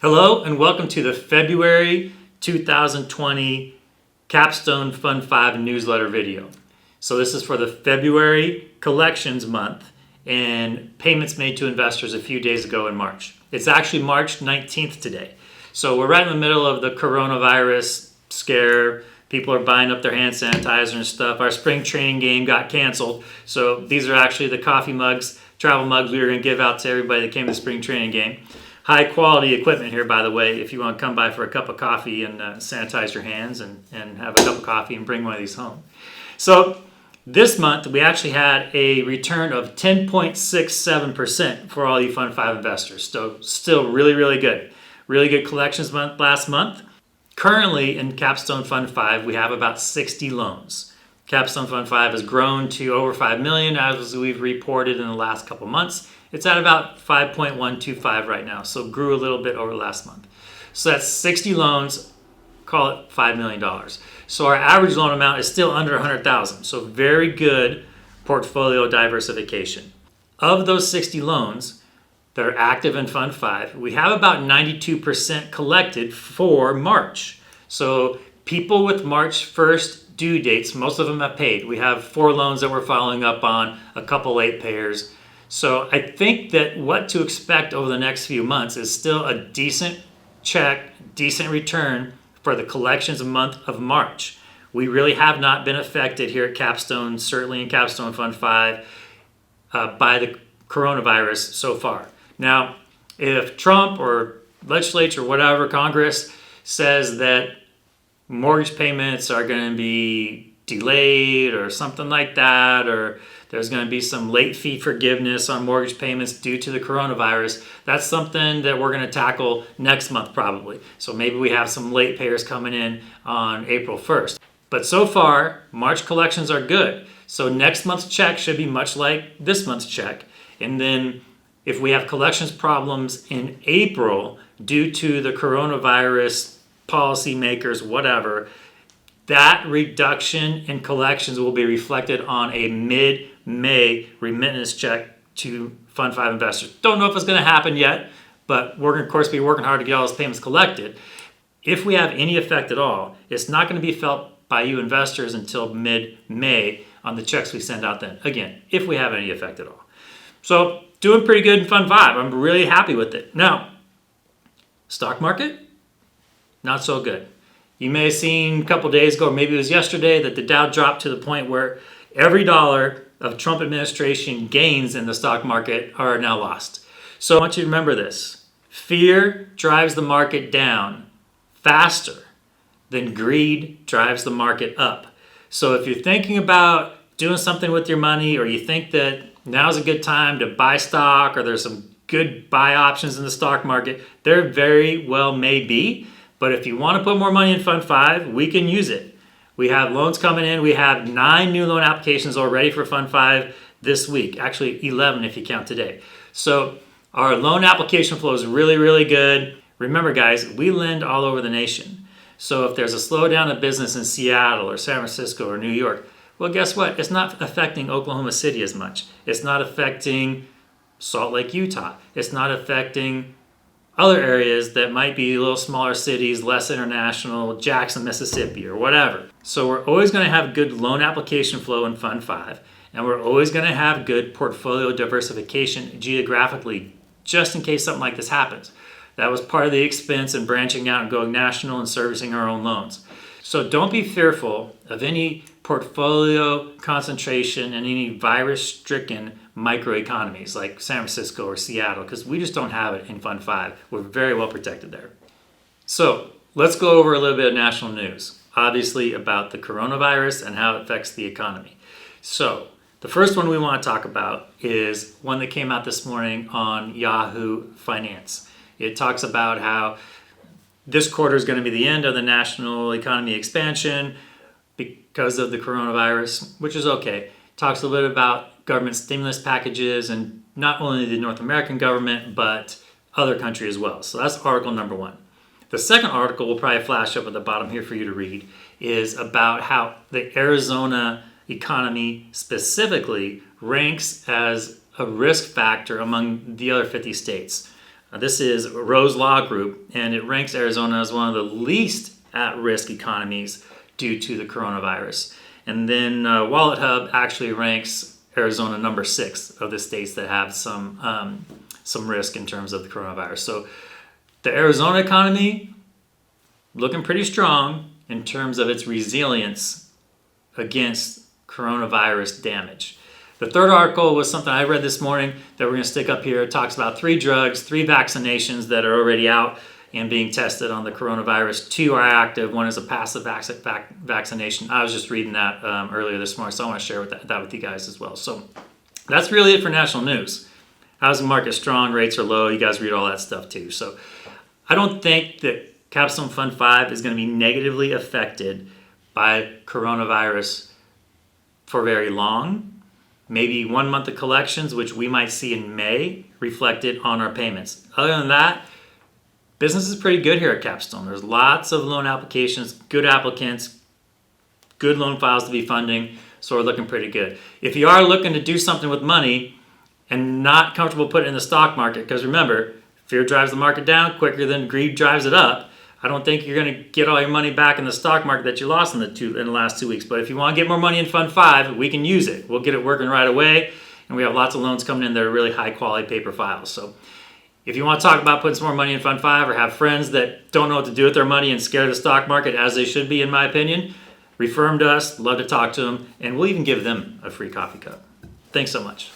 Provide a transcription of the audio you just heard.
Hello and welcome to the February 2020 Capstone Fund 5 newsletter video. So this is for the February collections month and payments made to investors a few days ago in March. It's actually March 19th today. So we're right in the middle of the coronavirus scare. People are buying up their hand sanitizer and stuff. Our spring training game got canceled. So these are actually the coffee mugs, travel mugs we were going to give out to everybody that came to the spring training game. High quality equipment here, by the way, if you want to come by for a cup of coffee and sanitize your hands and have a cup of coffee and bring one of these home. So this month, we actually had a return of 10.67% for all you Fund 5 investors. So still really, really good. Really good collections month last month. Currently in Capstone Fund 5, we have about 60 loans. Capstone Fund 5 has grown to over 5 million as we've reported in the last couple months. It's at about 5.125 right now, so grew a little bit over last month. So that's 60 loans, call it $5 million. So our average loan amount is still under 100,000. So very good portfolio diversification. Of those 60 loans that are active in Fund 5, we have about 92% collected for March. So people with March 1st due dates, most of them have paid. We have 4 loans that we're following up on, a couple late payers. So I think that what to expect over the next few months is still a decent check, decent return for the collections month of March. We really have not been affected here at Capstone, certainly in Capstone Fund 5, by the coronavirus so far. Now, if Trump or legislature or whatever, Congress says that mortgage payments are going to be delayed or something like that, or there's going to be some late fee forgiveness on mortgage payments due to the coronavirus, that's something that we're going to tackle next month probably. So maybe we have some late payers coming in on April 1st. But so far, March collections are good. So next month's check should be much like this month's check. And then if we have collections problems in April due to the coronavirus, policymakers, whatever, that reduction in collections will be reflected on a mid-May remittance check to Fund 5 investors. Don't know if it's going to happen yet, but we're going to, of course, be working hard to get all those payments collected. If we have any effect at all, it's not going to be felt by you investors until mid-May on the checks we send out then. Again, if we have any effect at all. So doing pretty good in Fund 5. I'm really happy with it. Now, stock market, not so good. You may have seen a couple days ago, or maybe it was yesterday, that the Dow dropped to the point where every dollar of Trump administration gains in the stock market are now lost. So I want you to remember this. Fear drives the market down faster than greed drives the market up. So if you're thinking about doing something with your money, or you think that now's a good time to buy stock, or there's some good buy options in the stock market, there very well may be. But if you want to put more money in Fund 5, we can use it. We have loans coming in. We have 9 new loan applications already for Fund 5 this week. Actually, 11 if you count today. So our loan application flow is really, really good. Remember, guys, we lend all over the nation. So if there's a slowdown of business in Seattle or San Francisco or New York, well, guess what? It's not affecting Oklahoma City as much. It's not affecting Salt Lake, Utah. It's not affecting other areas that might be a little smaller cities, less international, Jackson, Mississippi, or whatever. So we're always going to have good loan application flow in Fund 5, and we're always going to have good portfolio diversification geographically, just in case something like this happens. That was part of the expense in branching out and going national and servicing our own loans. So don't be fearful of any portfolio concentration in any virus-stricken microeconomies like San Francisco or Seattle, because we just don't have it in Fund 5. We're very well protected there. So let's go over a little bit of national news, obviously about the coronavirus and how it affects the economy. So the first one we want to talk about is one that came out this morning on Yahoo Finance. It talks about how this quarter is going to be the end of the national economy expansion because of the coronavirus, which is okay. Talks a little bit about government stimulus packages, and not only the North American government, but other countries as well. So that's article number 1. The second article will probably flash up at the bottom here for you to read, is about how the Arizona economy specifically ranks as a risk factor among the other 50 states. This is Rose Law Group, and it ranks Arizona as one of the least at-risk economies due to the coronavirus. And then Wallet Hub actually ranks Arizona number 6 of the states that have some risk in terms of the coronavirus. So the Arizona economy looking pretty strong in terms of its resilience against coronavirus damage. The third article was something I read this morning that we're going to stick up here. It talks about 3 drugs, 3 vaccinations that are already out and being tested on the coronavirus. 2 are active. 1 is a passive vaccination. I was just reading that earlier this morning, so I want to share that with you guys as well. So that's really it for national news. Housing market strong, rates are low. You guys read all that stuff too. So I don't think that Capstone Fund 5 is going to be negatively affected by coronavirus for very long. Maybe 1 month of collections, which we might see in May, reflected on our payments. Other than that, business is pretty good here at Capstone. There's lots of loan applications, good applicants, good loan files to be funding, so we're looking pretty good. If you are looking to do something with money and not comfortable putting it in the stock market, because remember, fear drives the market down quicker than greed drives it up. I don't think you're going to get all your money back in the stock market that you lost in the last 2 weeks. But if you want to get more money in Fund 5, we can use it. We'll get it working right away. And we have lots of loans coming in that are really high quality paper files. So if you want to talk about putting some more money in Fund 5 or have friends that don't know what to do with their money and scared of the stock market, as they should be in my opinion, refer them to us. Love to talk to them. And we'll even give them a free coffee cup. Thanks so much.